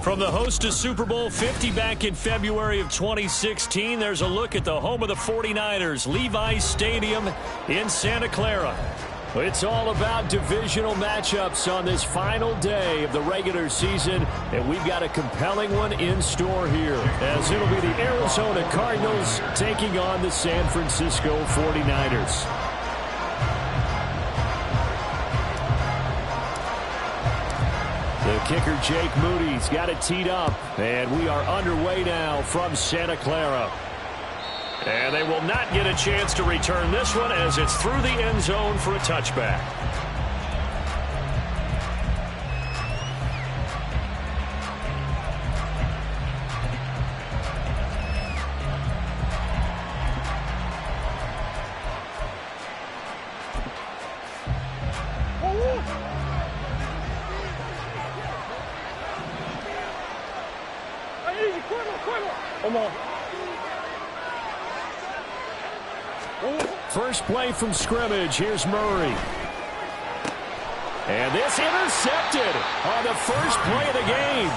From the host to Super Bowl 50 back in February of 2016, there's a look at the home of the 49ers, Levi's Stadium in Santa Clara. It's all about divisional matchups on this final day of the regular season, and we've got a compelling one in store here, as it'll be the Arizona Cardinals taking on the San Francisco 49ers. The kicker, Jake Moody's got it teed up, and we are underway now from Santa Clara. And they will not get a chance to return this one as it's through the end zone for a touchback. First play from scrimmage. Here's Murray. And this intercepted on the first play of the game.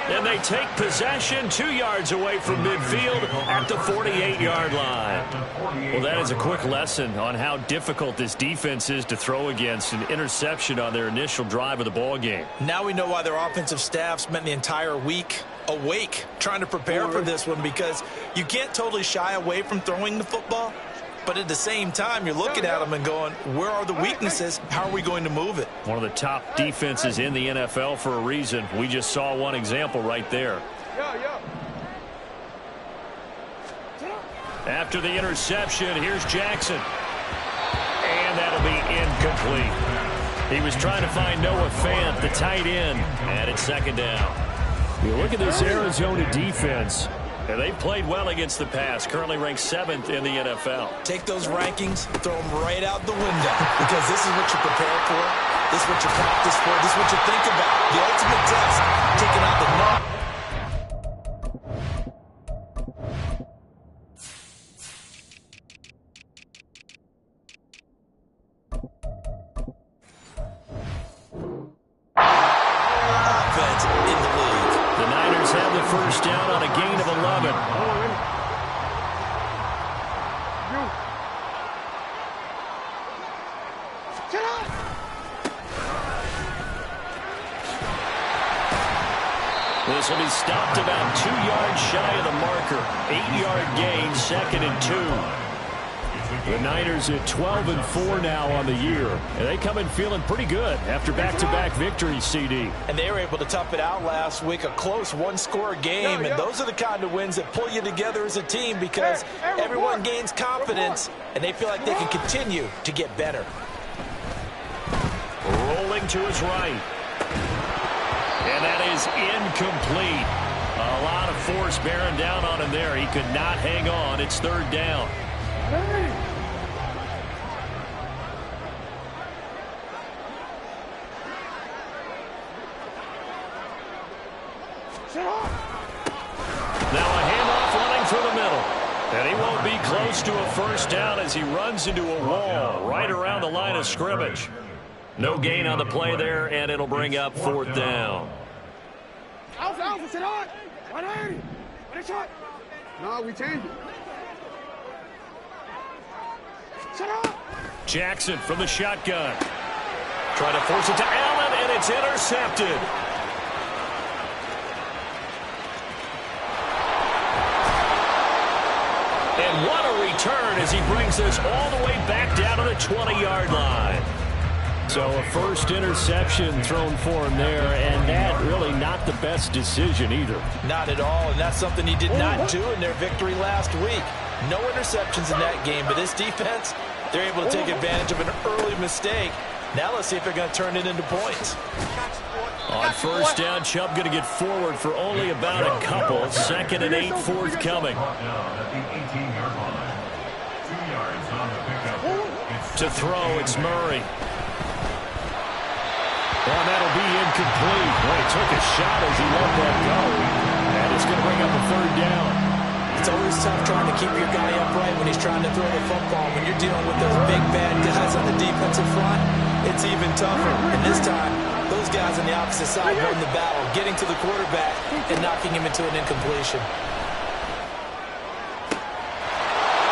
And they take possession 2 yards away from midfield at the 48-yard line. Well, that is a quick lesson on how difficult this defense is to throw against. An interception on their initial drive of the ball game. Now we know why their offensive staff spent the entire week awake trying to prepare for this one, because you can't totally shy away from throwing the football. But at the same time, you're looking at them and going, where are the weaknesses? How are we going to move it? One of the top defenses in the NFL for a reason. We just saw one example right there. After the interception, here's Jackson. And that'll be incomplete. He was trying to find Noah Fant, the tight end, and it's second down. You look at this Arizona defense. And they've played well against the pass, currently ranked 7th in the NFL. Take those rankings, throw them right out the window, because this is what you prepare for, this is what you practice for, this is what you think about. The ultimate test, taking out the number. Offense in the league. The Niners have the first down on a gain of 11. This will be stopped about 2 yards shy of the marker. 8-yard gain, 2nd and 2. The Niners at 12-4 now on the year. And they come in feeling pretty good after back-to-back victories, CD. And they were able to tough it out last week, a close one-score game. And those are the kind of wins that pull you together as a team, because everyone gains confidence and they feel like they can continue to get better. Rolling to his right. And that is incomplete. A lot of force bearing down on him there. He could not hang on. It's third down. Now a handoff running through the middle. And he won't be close to a first down as he runs into a wall right around the line of scrimmage. No gain on the play there, and it'll bring up fourth down. No, we changed it. Jackson from the shotgun. Trying to force it to Allen, and it's intercepted. And what a return as he brings this all the way back down to the 20-yard line. So a first interception thrown for him there, and that really not the best decision either. Not at all, and that's something he did not do in their victory last week. No interceptions in that game, but this defense, they're able to take advantage of an early mistake. Now let's see if they're going to turn it into points. On first down, Chubb going to get forward for only about a couple. 2nd and 8 forthcoming. To throw, it's Murray. And that'll be incomplete. Well, he took a shot as he let that go. And it's going to bring up a third down. It's always tough trying to keep your guy upright when he's trying to throw the football. When you're dealing with those big, bad guys on the defensive front, it's even tougher. And this time, those guys on the opposite side won the battle, getting to the quarterback and knocking him into an incompletion.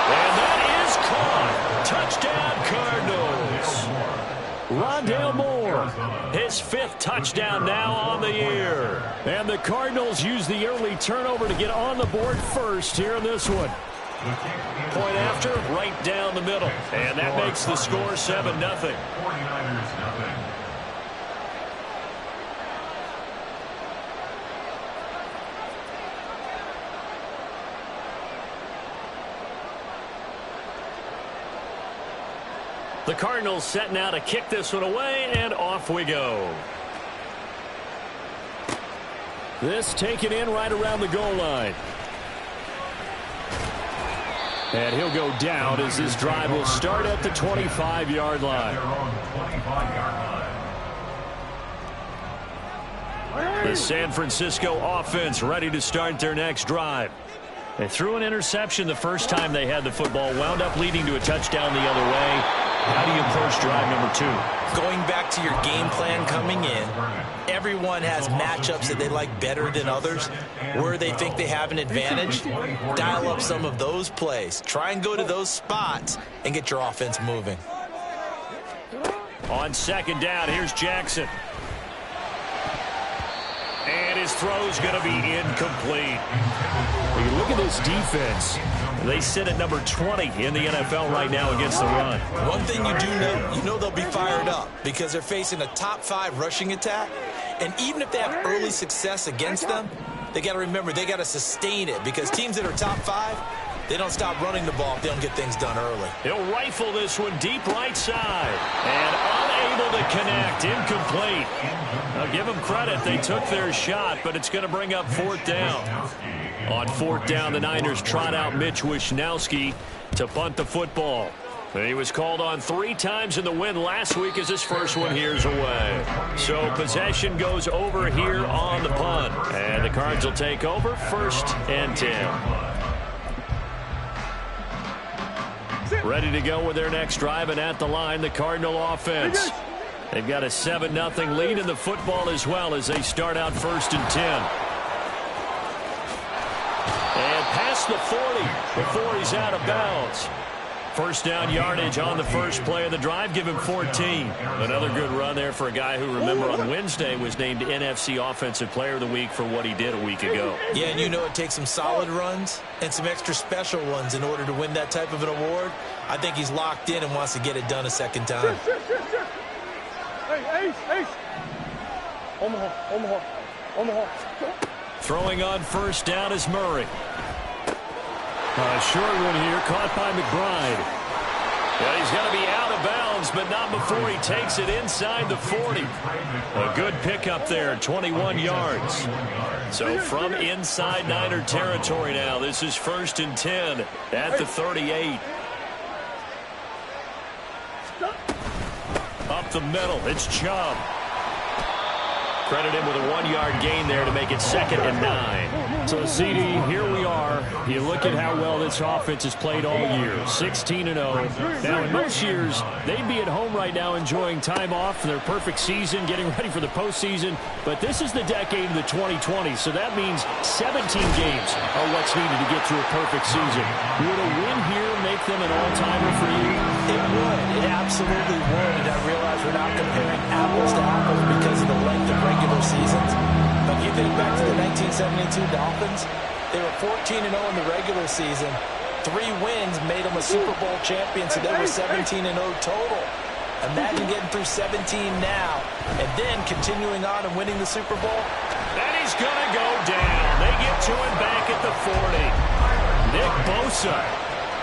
And that is caught. Touchdown, Cardinals. Rondale Moore, his 5th touchdown now on the year. And the Cardinals use the early turnover to get on the board first here in this one. Point after, right down the middle. And that makes the score 7-0. The Cardinals set now to kick this one away, and off we go. This taken in right around the goal line. And he'll go down as this drive will start at the 25-yard line. The San Francisco offense ready to start their next drive. They threw an interception the first time they had the football, wound up leading to a touchdown the other way. How do you approach drive number 2? Going back to your game plan coming in, everyone has matchups that they like better than others. Where they think they have an advantage, dial up some of those plays. Try and go to those spots and get your offense moving. On second down, here's Jackson. And his throw's going to be incomplete. When you look at this defense, they sit at number 20 in the NFL right now against the run. One thing you do know, you know they'll be fired up because they're facing a top 5 rushing attack. And even if they have early success against them, they got to remember they got to sustain it because teams that are top 5, they don't stop running the ball if they don't get things done early. He'll rifle this one deep right side. And unable to connect. Incomplete. I'll give them credit. They took their shot, but it's going to bring up 4th down. On 4th down, the Niners trot out Mitch Wishnowsky to punt the football. He was called on 3 times in the win last week as his first one here's away. So possession goes over here on the punt. And the Cards will take over 1st and 10. Ready to go with their next drive, and at the line, the Cardinal offense. They've got a 7-0 lead in the football as well as they start out 1st and 10. And past the 40 before he's out of bounds. First down yardage on the first play of the drive. Give him 14. Another good run there for a guy who, remember, on Wednesday was named NFC Offensive Player of the Week for what he did a week ago. Yeah, and you know it takes some solid runs and some extra special ones in order to win that type of an award. I think he's locked in and wants to get it done a second time. Hey, Ace. Omaha. Throwing on first down is Murray. A short one here, caught by McBride. Yeah, he's going to be out of bounds, but not before he takes it inside the 40. A good pickup there, 21 yards. So from inside Niner territory now, this is 1st and 10 at the 38. Up the middle, it's Chubb. Credit him with a 1-yard gain there to make it 2nd and 9. So, CD, here we are. You look at how well this offense has played all year, 16-0. Now, in most years, they'd be at home right now enjoying time off for their perfect season, getting ready for the postseason. But this is the decade of the 2020s, so that means 17 games are what's needed to get through a perfect season. Would a win here make them an all-timer for you? It would. It absolutely would. And I realize we're not comparing apples to apples because of the length of regular seasons. But if you think back to the 1972 Dolphins, they were 14-0 in the regular season. 3 wins made them a Super Bowl champion, so they were 17-0 total. Imagine getting through 17 now and then continuing on and winning the Super Bowl. And he's going to go down. They get to him back at the 40. Nick Bosa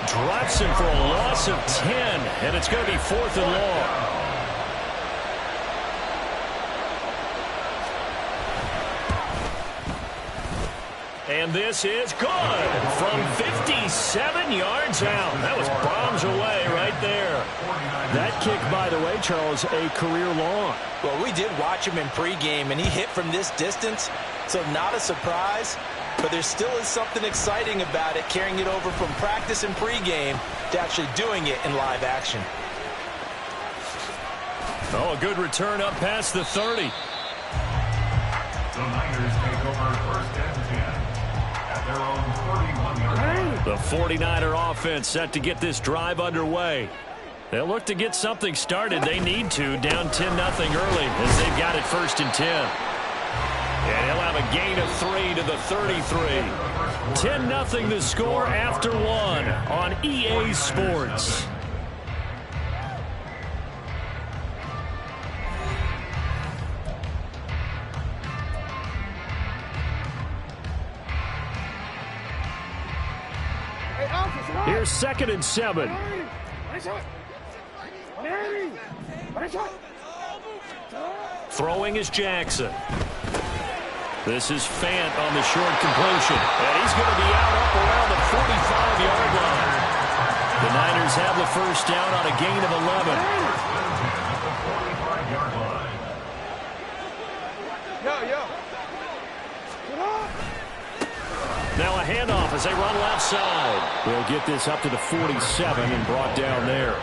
drops him for a loss of 10, and it's going to be 4th and long. And this is good from 57 yards out. That was bombs away right there. That kick, by the way, Charles, a career long. Well, we did watch him in pregame, and he hit from this distance, so not a surprise. But there still is something exciting about it, carrying it over from practice and pregame to actually doing it in live action. Oh, a good return up past the 30. The Niners take over first and 10 at their own 41-yard line. The 49er offense set to get this drive underway. They'll look to get something started. They need to, down 10-0 early as they've got it first and 10. And he'll have a gain of 3 to the 33. 10-0 the score after one on EA Sports. Here's 2nd and 7. Throwing is Jackson. This is Fant on the short completion. And he's going to be out up around the 45-yard line. The Niners have the first down on a gain of 11. Now a handoff as they run left side. They'll get this up to the 47 and brought down there.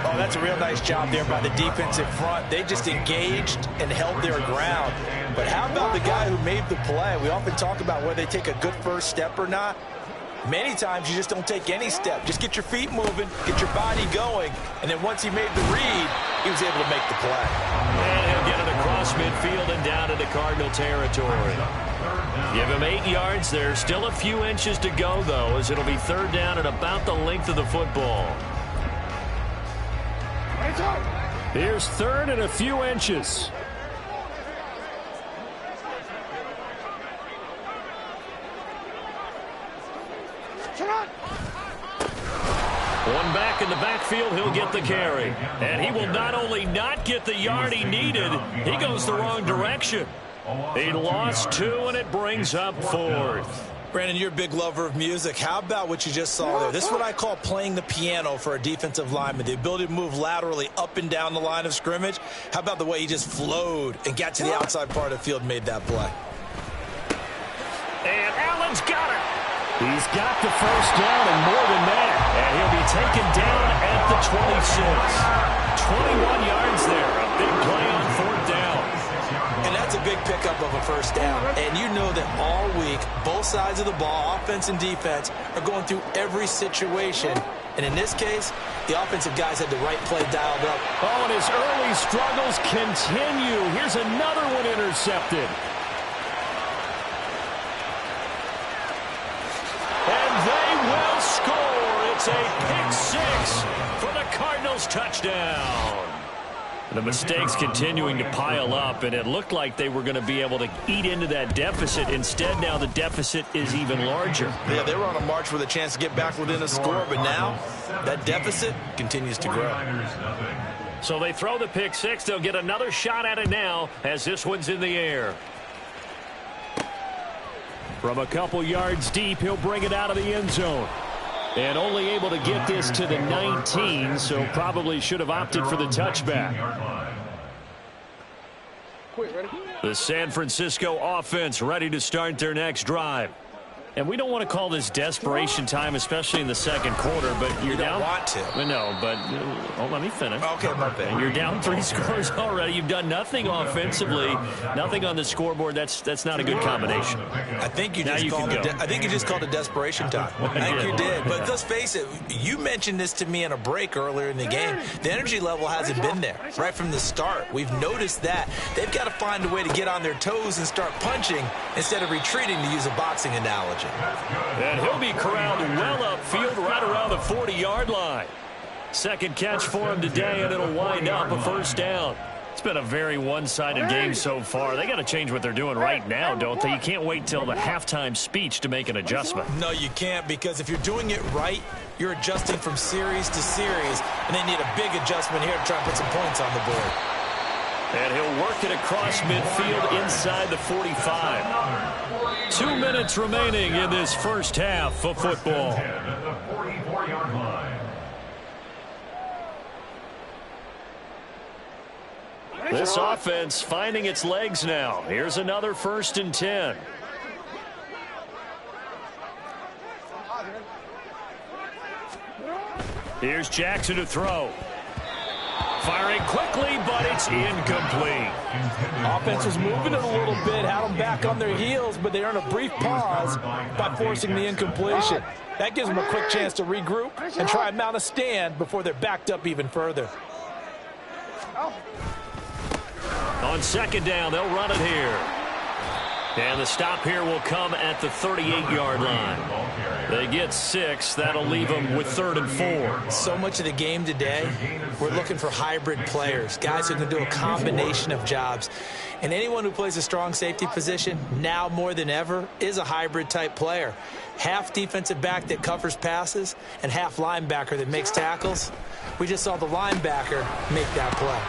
Oh, that's a real nice job there by the defensive front. They just engaged and held their ground. But how about the guy who made the play? We often talk about whether they take a good first step or not. Many times you just don't take any step. Just get your feet moving, get your body going, and then once he made the read, he was able to make the play. And he'll get it across midfield and down into Cardinal territory. Give him 8 yards. There's still a few inches to go, though, as it'll be 3rd down at about the length of the football. Here's 3rd and a few inches. One back in the backfield, he'll get the carry. And he will not only not get the yard he needed, he goes the wrong direction. He lost 2, and it brings up 4th. Brandon, you're a big lover of music. How about what you just saw there? This is what I call playing the piano for a defensive lineman, the ability to move laterally up and down the line of scrimmage. How about the way he just flowed and got to the outside part of the field and made that play? And Allen's got it. He's got the first down and more than that. And he'll be taken down at the 26. 21 yards there. A big play on 4th down. And that's a big pickup of a first down. And you know that all week, both sides of the ball, offense and defense, are going through every situation. And in this case, the offensive guys had the right play dialed up. Oh, and his early struggles continue. Here's another one intercepted. And they will score. It's a pick-6 for the Cardinals touchdown. The mistakes continuing to pile up, and it looked like they were going to be able to eat into that deficit. Instead, now the deficit is even larger. Yeah, they were on a march with a chance to get back within a score, but now that deficit continues to grow. So they throw the pick-6. They'll get another shot at it now as this one's in the air. From a couple yards deep, he'll bring it out of the end zone. And only able to get this to the 19, so probably should have opted for the touchback. The San Francisco offense ready to start their next drive. And we don't want to call this desperation time, especially in the second quarter, but you're down. You don't want to. No, but let me finish. Okay, my bad. You're down 3 scores already. You've done nothing offensively, nothing on the scoreboard. That's not a good combination. I think you just called it. I think you just called it desperation time. I think you did. But let's face it. You mentioned this to me in a break earlier in the game. The energy level hasn't been there right from the start. We've noticed that they've got to find a way to get on their toes and start punching instead of retreating, to use a boxing analogy. And he'll be corralled well upfield right around the 40-yard line. Second catch for him today, and it'll wind up a first down. It's been a very one-sided game so far. They got to change what they're doing right now, don't they? You can't wait till the halftime speech to make an adjustment. No, you can't, because if you're doing it right, you're adjusting from series to series, and they need a big adjustment here to try and put some points on the board. And he'll work it across midfield inside the 45. 2 minutes remaining in this first half of football. This offense finding its legs now. Here's another 1st and 10. Here's Jackson to throw. Firing quickly, but it's incomplete. Offense was moving it a little bit, had them back on their heels, but they earned a brief pause by forcing the incompletion. That gives them a quick chance to regroup and try and mount a stand before they're backed up even further. On second down, they'll run it here. And the stop here will come at the 38-yard line. They get 6. That'll leave them with 3rd and 4. So much of the game today, we're looking for hybrid players, guys who can do a combination of jobs. And anyone who plays a strong safety position, now more than ever, is a hybrid-type player. Half defensive back that covers passes and half linebacker that makes tackles. We just saw the linebacker make that play.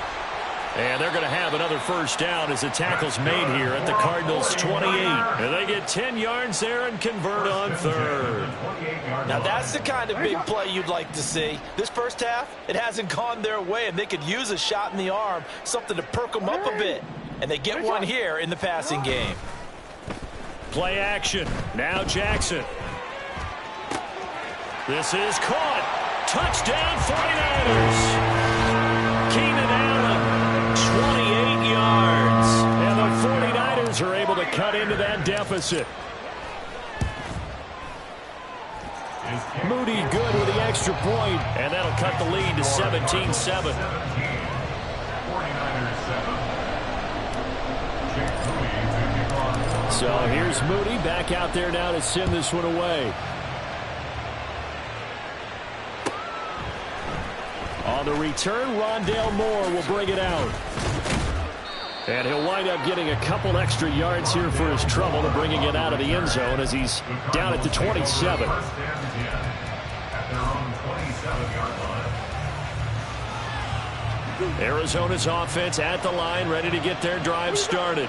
And they're going to have another first down as the tackle's made here at the Cardinals' 28. And they get 10 yards there and convert on 3rd. Now that's the kind of big play you'd like to see. This first half, it hasn't gone their way, and they could use a shot in the arm, something to perk them up a bit. And they get one here in the passing game. Play action. Now Jackson. This is caught. Touchdown 49ers. Keenan Allen, 28 yards. And the 49ers are able to cut into that deficit. Moody good with the extra point, and that'll cut the lead to 17-7. So here's Moody back out there now to send this one away. On the return, Rondale Moore will bring it out. And he'll wind up getting a couple extra yards here for his trouble to bringing it out of the end zone as he's down at the 27. Arizona's offense at the line, ready to get their drive started.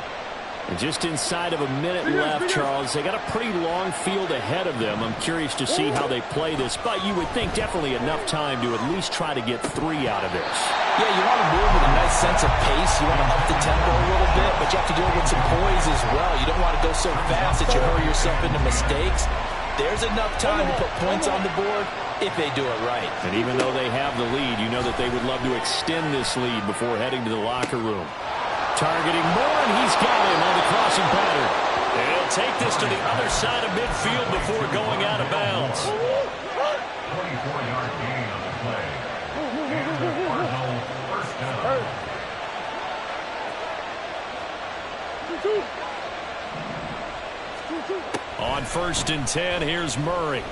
And just inside of a minute left, Charles. They got a pretty long field ahead of them. I'm curious to see how they play this, but you would think definitely enough time to at least try to get 3 out of this. Yeah, you want to move with a nice sense of pace. You want to up the tempo a little bit, but you have to do it with some poise as well. You don't want to go so fast that you hurry yourself into mistakes. There's enough time to put points on the board if they do it right. And even though they have the lead, you know that they would love to extend this lead before heading to the locker room. Targeting Moore, and he's got him on the crossing pattern. And he'll take this to the other side of midfield before going out of bounds. 24-yard gain on the play. Cardinal first down. On 1st and 10, here's Murray.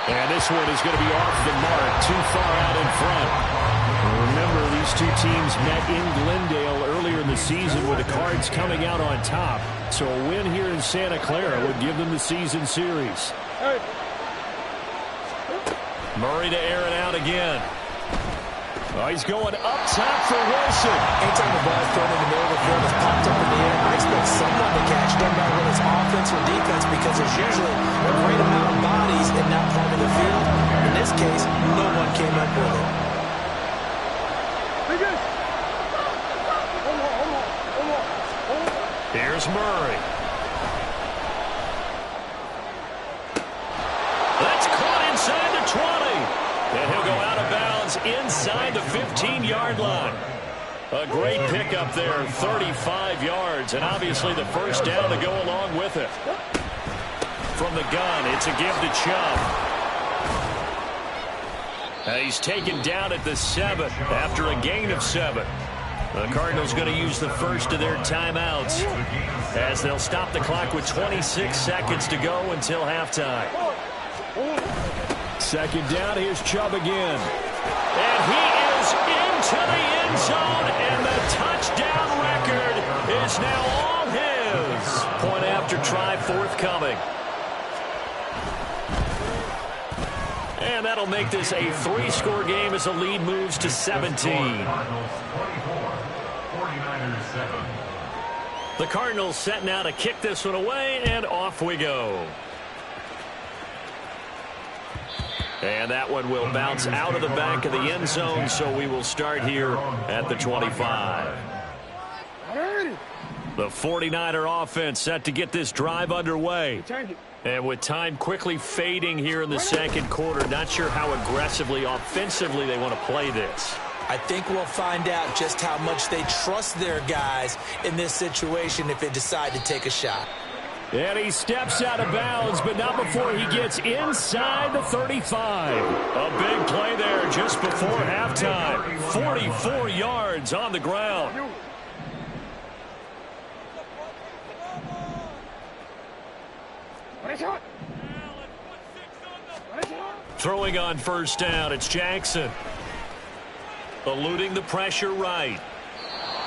And this one is going to be off the mark, too far out in front. Remember, these two teams met in Glendale earlier in the season with the Cards coming out on top. So a win here in Santa Clara would give them the season series. Murray to air it out again. Oh, he's going up top for Wilson. Anytime the ball's thrown in the middle of the field, it's popped up in the air, I expect someone to catch it, no matter whether it's offense or defense, because there's usually a great amount of bodies in that part of the field. In this case, no one came up with it. Here's Murray. That's caught inside the 20. And he'll go out of bounds inside the 15-yard line. A great pickup there, 35 yards, and obviously the first down to go along with it. From the gun, it's a give to Chubb. He's taken down at the 7 after a gain of 7. The Cardinals going to use the first of their timeouts as they'll stop the clock with 26 seconds to go until halftime. Second down, here's Chubb again. And he is into the end zone, and the touchdown record is now all his. Point after try forthcoming. And that'll make this a 3-score game as the lead moves to 17. The Cardinals set now to kick this one away, and off we go. And that one will bounce out of the back of the end zone, so we will start here at the 25. The 49er offense set to get this drive underway. And with time quickly fading here in the second quarter, not sure how aggressively, offensively they want to play this. I think we'll find out just how much they trust their guys in this situation if they decide to take a shot. And he steps out of bounds, but not before he gets inside the 35. A big play there just before halftime. 44 yards on the ground. Throwing on first down, it's Jackson. Eluding the pressure right.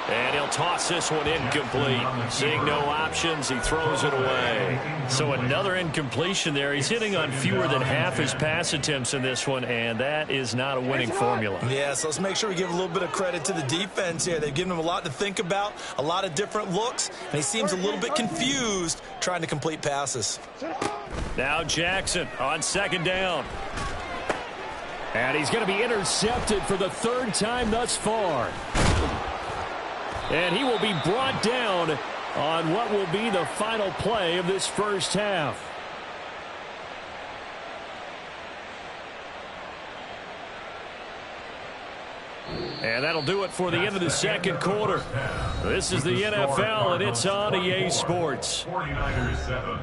And he'll toss this one incomplete. Seeing no options, he throws it away. So another incompletion there. He's hitting on fewer than half his pass attempts in this one, and that is not a winning formula. Yeah, so let's make sure we give a little bit of credit to the defense here. They've given him a lot to think about, a lot of different looks, and he seems a little bit confused trying to complete passes. Now Jackson on second down. And he's going to be intercepted for the third time thus far. And he will be brought down on what will be the final play of this first half. And that'll do it for the end of the second quarter. This is the NFL, and it's on EA Sports. 49ers 7.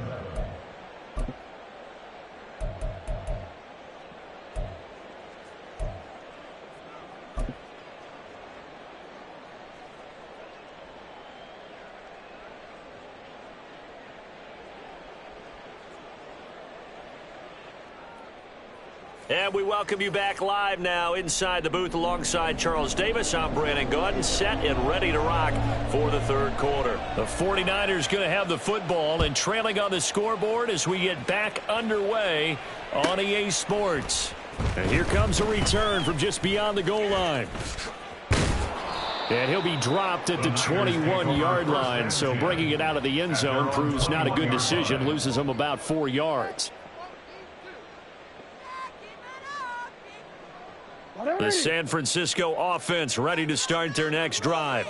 And we welcome you back live now inside the booth alongside Charles Davis. I'm Brandon Gaudin, set and ready to rock for the third quarter. The 49ers going to have the football and trailing on the scoreboard as we get back underway on EA Sports. And here comes a return from just beyond the goal line. And he'll be dropped at the 21-yard line, so bringing it out of the end zone proves not a good decision, loses him about 4 yards. The San Francisco offense ready to start their next drive.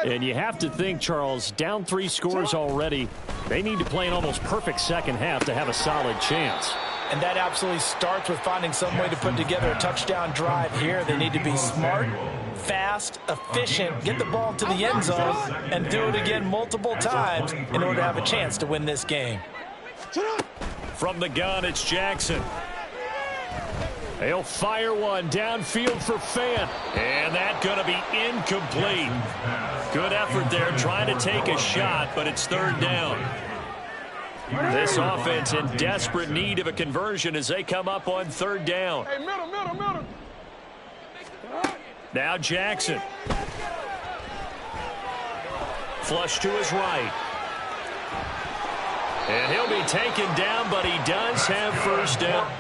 And you have to think, Charles, down 3 scores already. They need to play an almost perfect second half to have a solid chance. And that absolutely starts with finding some way to put together a touchdown drive here. They need to be smart, fast, efficient, get the ball to the end zone, and do it again multiple times in order to have a chance to win this game. From the gun, it's Jackson. He'll fire one downfield for Fant. And that's going to be incomplete. Good effort there trying to take a shot, but it's third down. This offense in desperate need of a conversion as they come up on third down. Hey, middle. Now Jackson. Flush to his right. And he'll be taken down, but he does have first down.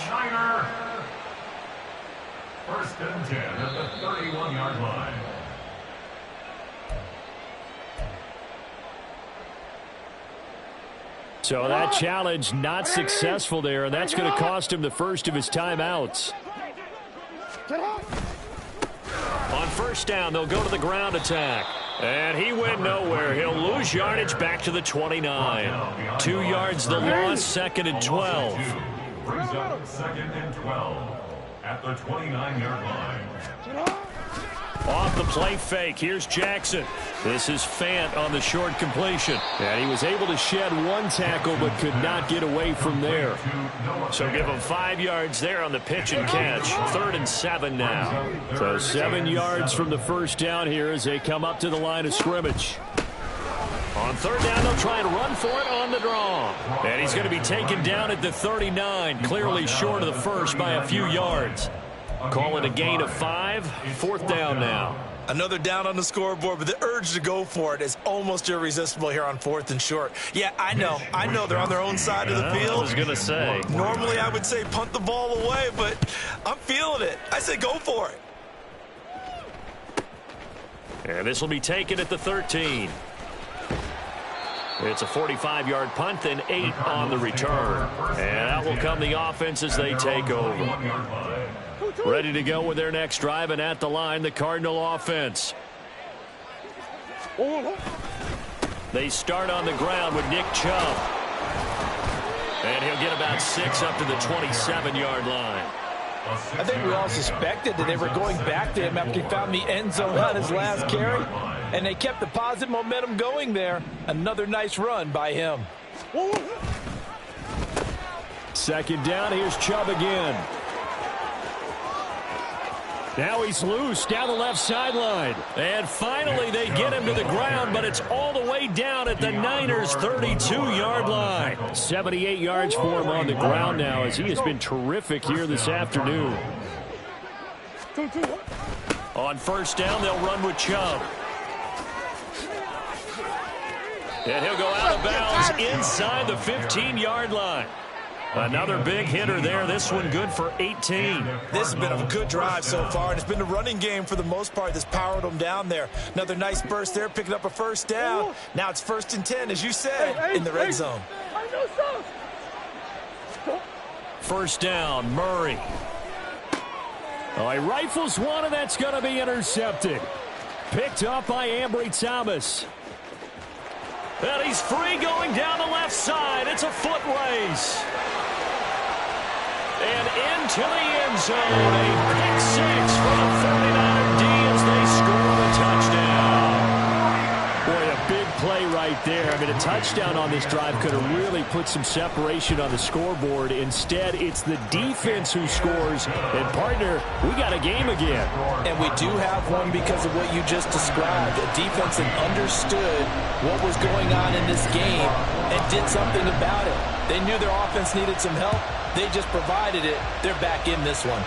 Schneider. First and 10 at the 31-yard line. So that challenge not successful there, and that's going to cost him the first of his timeouts. On first down, they'll go to the ground attack. And he went nowhere. He'll lose yardage back to the 29. 2 yards the loss, second and 12. Brings up second and 12 at the 29-yard line. Off the play fake, here's Jackson. This is Fant on the short completion. And he was able to shed one tackle but could not get away from there. So give him 5 yards there on the pitch and catch. Third and 7 now. So 7 yards from the first down here as they come up to the line of scrimmage. On third down, they'll try and run for it on the draw. And he's going to be taken down at the 39, clearly short of the first by a few yards. Call it a gain of 5, fourth down now. Another down on the scoreboard, but the urge to go for it is almost irresistible here on fourth and short. Yeah, I know they're on their own side of the field. I was going to say. Normally I would say punt the ball away, but I'm feeling it. I say go for it. And this will be taken at the 13. It's a 45-yard punt, then 8 on the return. And out will come the offense as they take over. Ready to go with their next drive, and at the line, the Cardinal offense. They start on the ground with Nick Chubb. And he'll get about 6 up to the 27-yard line. I think we all suspected that they were going back to him after he found the end zone on his last carry. And they kept the positive momentum going there. Another nice run by him. Second down, here's Chubb again. Now he's loose down the left sideline. And finally they get him to the ground, but it's all the way down at the Niners' 32-yard line. 78 yards for him on the ground now as he has been terrific here this afternoon. On first down, they'll run with Chubb. And he'll go out of bounds inside the 15-yard line. Another big hitter there. This one good for 18. This has been a good drive so far, and it's been the running game for the most part that's powered them down there. Another nice burst there, picking up a first down. Now it's 1st and 10, as you said, in the red zone. First down, Murray. Oh, he rifles one, and that's going to be intercepted. Picked up by Ambry Thomas. And he's free going down the left side. It's a foot race. And into the end zone. A pick 6 for the 49er D as they score the touchdown. Boy, a big play right there. I mean, a touchdown on this drive could have really put some separation on the scoreboard. Instead, it's the defense who scores. And, partner, we got a game again. And we do have one because of what you just described. A defense that understood what was going on in this game and did something about it. They knew their offense needed some help. They just provided it. They're back in this one.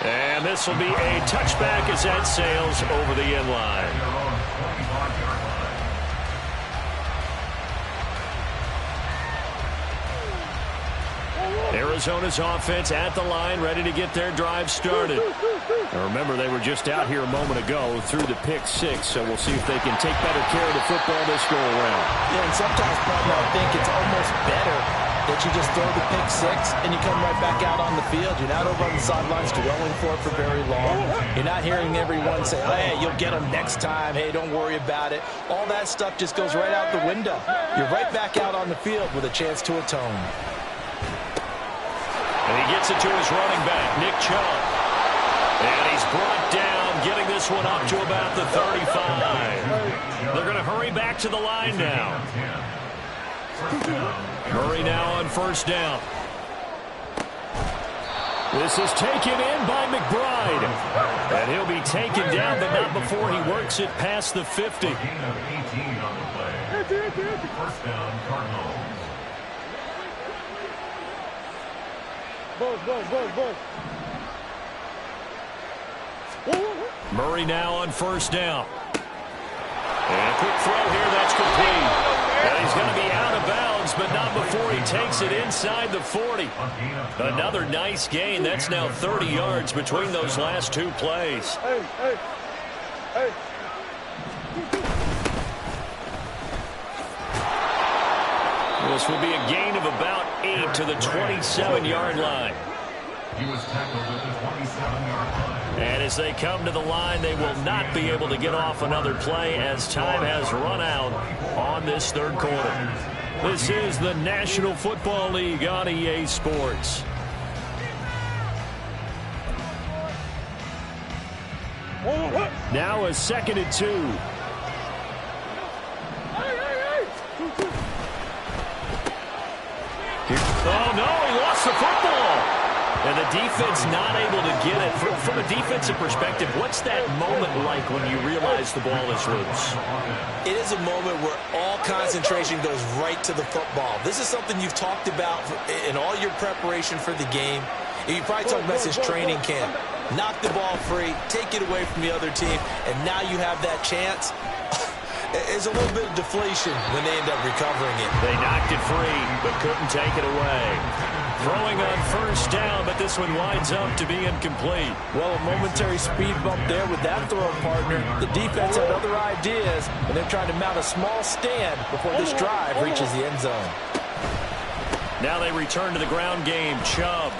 And this will be a touchback as that sails over the end line. Arizona's offense at the line, ready to get their drive started. Now remember, they were just out here a moment ago through the pick 6, so we'll see if they can take better care of the football this go-around. Yeah, and sometimes, partner, I think it's almost better that you just throw the pick 6 and you come right back out on the field. You're not over on the sidelines dwelling for it for very long. You're not hearing everyone say, hey, you'll get them next time. Hey, don't worry about it. All that stuff just goes right out the window. You're right back out on the field with a chance to atone. And he gets it to his running back, Nick Chubb. And he's brought down, getting this one up to about the 35. They're going to hurry back to the line now. Murray now on first down. This is taken in by McBride. And he'll be taken down, but not before he works it past the 50. First down, Cardinals. Murray now on first down. And a quick throw here, that's complete. And he's going to be out of bounds, but not before he takes it inside the 40. Another nice gain. That's now 30 yards between those last two plays. This will be a gain of about 8 to the 27-yard line. He was tackled at the 27-yard line. And as they come to the line, they will not be able to get off another play as time has run out on this third quarter. This is the National Football League on EA Sports. Now a 2nd and 2. Oh, no, he lost the football. And the defense not able to get it. From a defensive perspective, what's that moment like when you realize the ball is loose? It is a moment where all concentration goes right to the football. This is something you've talked about in all your preparation for the game. You probably talked about since training camp. Knock the ball free, take it away from the other team, and now you have that chance. There's a little bit of deflation when they end up recovering it. They knocked it free, but couldn't take it away. Throwing on first down, but this one winds up to be incomplete. Well, a momentary speed bump there with that throw, partner. The defense had other ideas, and they're trying to mount a small stand before this drive reaches the end zone. Now they return to the ground game. Chubb.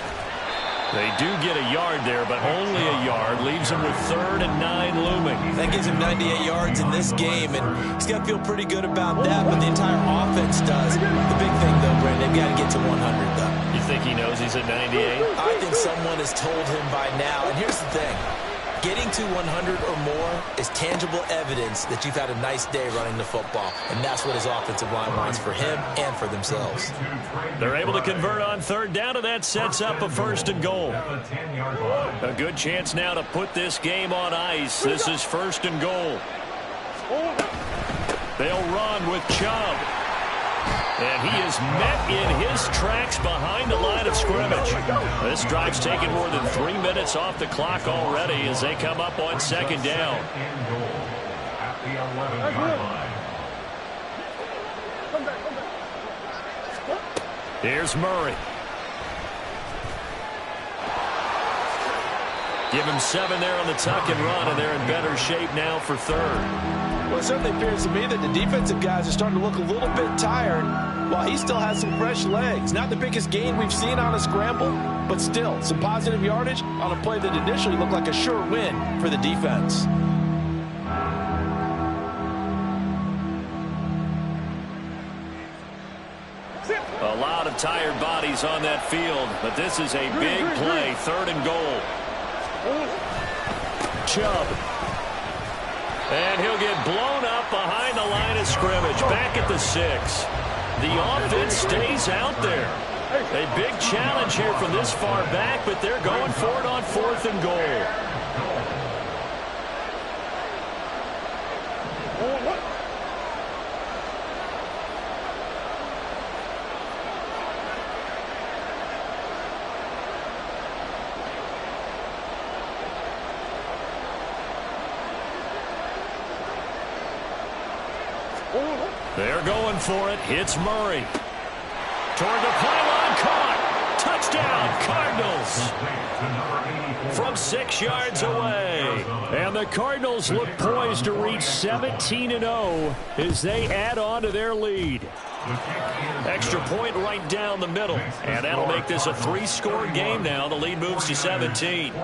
They do get a yard there, but only a yard. Leaves him with 3rd and 9 looming. That gives him 98 yards in this game, and he's got to feel pretty good about that, but the entire offense does. The big thing, though, Brandon, they've got to get to 100, though. You think he knows he's at 98? I think someone has told him by now. And here's the thing. Getting to 100 or more is tangible evidence that you've had a nice day running the football. And that's what his offensive line wants for him and for themselves. They're able to convert on 3rd down, and that sets up a 1st and goal. A good chance now to put this game on ice. This is 1st and goal. They'll run with Chubb. And he is met in his tracks behind the line of scrimmage. This drive's taken more than 3 minutes off the clock already as they come up on 2nd down. At the 11-yard line. Here's Murray. Give him 7 there on the tuck and run, and they're in better shape now for 3rd. Well, it certainly appears to me that the defensive guys are starting to look a little bit tired while he still has some fresh legs. Not the biggest gain we've seen on a scramble, but still some positive yardage on a play that initially looked like a sure win for the defense. A lot of tired bodies on that field, but this is a big play. 3rd and goal. Chubb. And he'll get blown up behind the line of scrimmage. Back at the 6. The offense stays out there. A big challenge here from this far back, but they're going for it on 4th and goal. They're going for it. Hits Murray. Toward the pylon. Caught. Touchdown, Cardinals. From 6 yards away. And the Cardinals look poised to reach 17-0 as they add on to their lead. Extra point right down the middle. And that'll make this a 3-score game now. The lead moves to 17.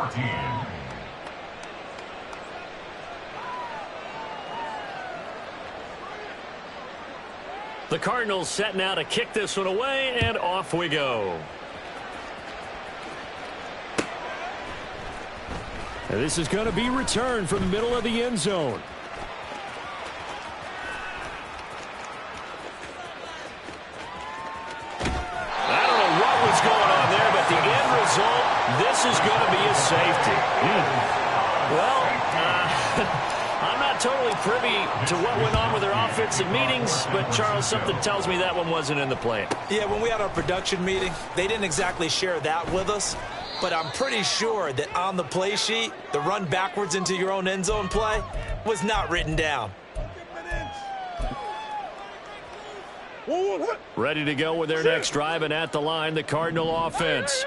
The Cardinals set now to kick this one away, and off we go. And this is going to be returned from the middle of the end zone. I don't know what was going on there, but the end result, this is going to be a safety. Well, I'm not totally privy to what went on with their offensive meetings, but, Charles, something tells me that one wasn't in the plan. Yeah, when we had our production meeting, they didn't exactly share that with us, but I'm pretty sure that on the play sheet, the run backwards into your own end zone play was not written down. Ready to go with their next drive, and at the line, the Cardinal offense.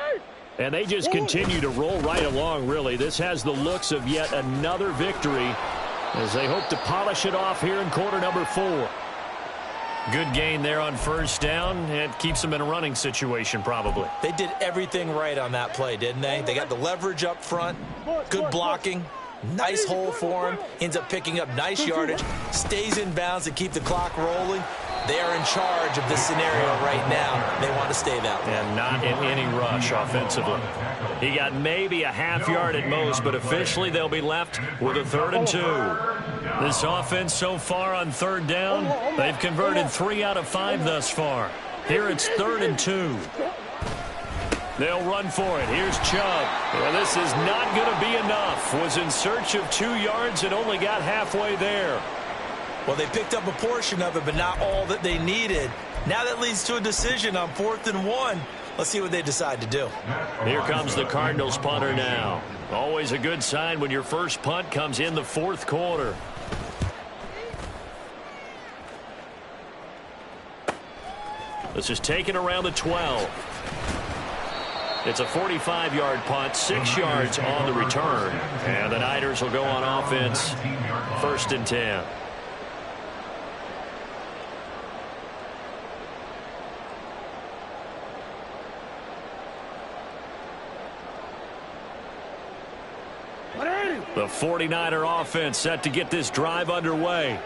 And they just continue to roll right along, really. This has the looks of yet another victory as they hope to polish it off here in quarter number 4. Good gain there on 1st down. It keeps them in a running situation, probably. They did everything right on that play, didn't they? They got the leverage up front, good blocking, nice hole for him, ends up picking up nice yardage, stays in bounds to keep the clock rolling. They are in charge of this scenario right now. They want to stay that way. And not in any rush offensively. He got maybe a half yard at most, but officially they'll be left with a 3rd and 2. This offense so far on 3rd down, they've converted 3 out of 5 thus far. Here it's 3rd and 2. They'll run for it. Here's Chubb. Well, this is not going to be enough. Was in search of 2 yards and only got halfway there. Well, they picked up a portion of it, but not all that they needed. Now that leads to a decision on 4th and 1. Let's see what they decide to do. Here comes the Cardinals punter now. Always a good sign when your first punt comes in the 4th quarter. This is taken around the 12. It's a 45-yard punt, 6 yards on the return. And the Niners will go on offense, 1st and 10. The 49er offense set to get this drive underway.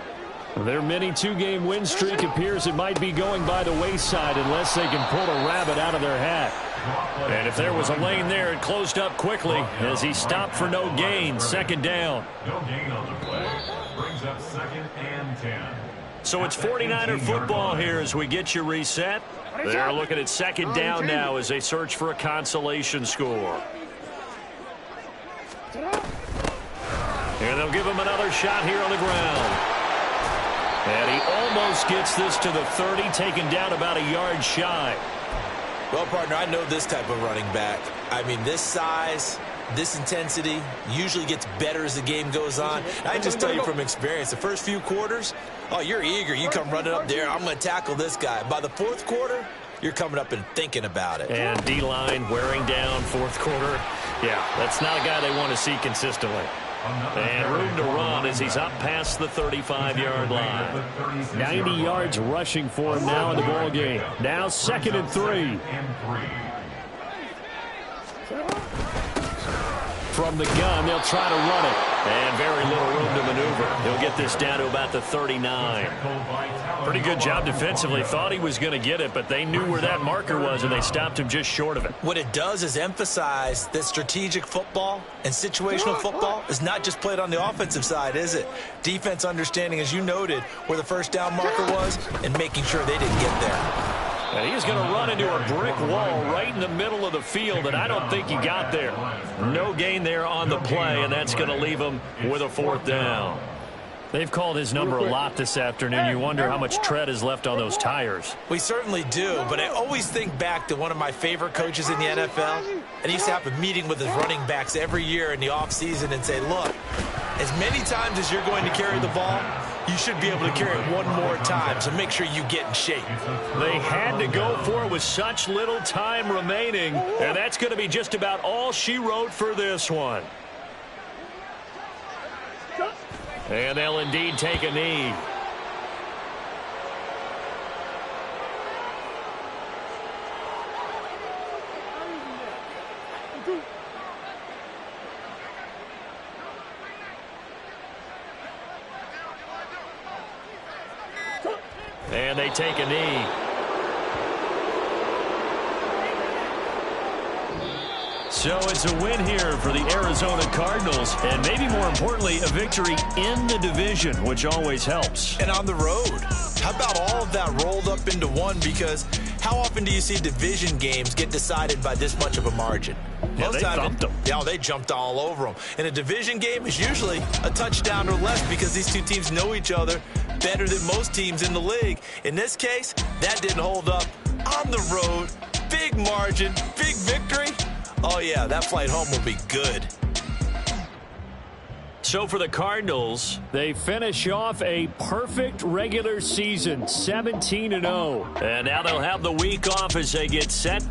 Their mini two-game win streak appears it might be going by the wayside unless they can pull a rabbit out of their hat. And if there was a lane there, it closed up quickly as he stopped for no gain. Second down. No gain on the play. Brings up 2nd and 10. So it's 49er football here as we get you reset. They're looking at second down now as they search for a consolation score. And they'll give him another shot here on the ground. And he almost gets this to the 30, taken down about a yard shy. Well, partner, I know this type of running back. I mean, this size, this intensity usually gets better as the game goes on. I just tell you from experience, the first few quarters, oh, you're eager. You come running up there, I'm going to tackle this guy. By the fourth quarter, you're coming up and thinking about it. And D-line wearing down fourth quarter. Yeah, that's not a guy they want to see consistently. And room to run as he's up past the 35-yard line. 90 yards rushing for him now in the ball game. Now 2nd and 3. From the gun, they'll try to run it. And very little room to maneuver. He'll get this down to about the 39. Pretty good job defensively. Thought he was going to get it, but they knew where that marker was, and they stopped him just short of it. What it does is emphasize that strategic football and situational football is not just played on the offensive side, is it? Defense understanding, as you noted, where the first down marker was and making sure they didn't get there. And he's going to run into a brick wall right in the middle of the field, and I don't think he got there. No gain there on the play, and that's going to leave him with a 4th down. They've called his number a lot this afternoon. You wonder how much tread is left on those tires. We certainly do, but I always think back to one of my favorite coaches in the NFL, and he used to have a meeting with his running backs every year in the offseason and say, look, as many times as you're going to carry the ball, you should be able to carry it one more time, so make sure you get in shape. They had to go for it with such little time remaining, and that's going to be just about all she wrote for this one. And they'll indeed take a knee. And they take a knee. So it's a win here for the Arizona Cardinals, and maybe more importantly, a victory in the division, which always helps. And on the road. How about all of that rolled up into one? Because how often do you see division games get decided by this much of a margin? Yeah, they thumped them. Yeah, they jumped all over them. And a division game is usually a touchdown or less because these two teams know each other better than most teams in the league. In this case, that didn't hold up. On the road, big margin, big victory. Oh, yeah, that flight home will be good. So for the Cardinals, they finish off a perfect regular season, 17-0. And now they'll have the week off as they get set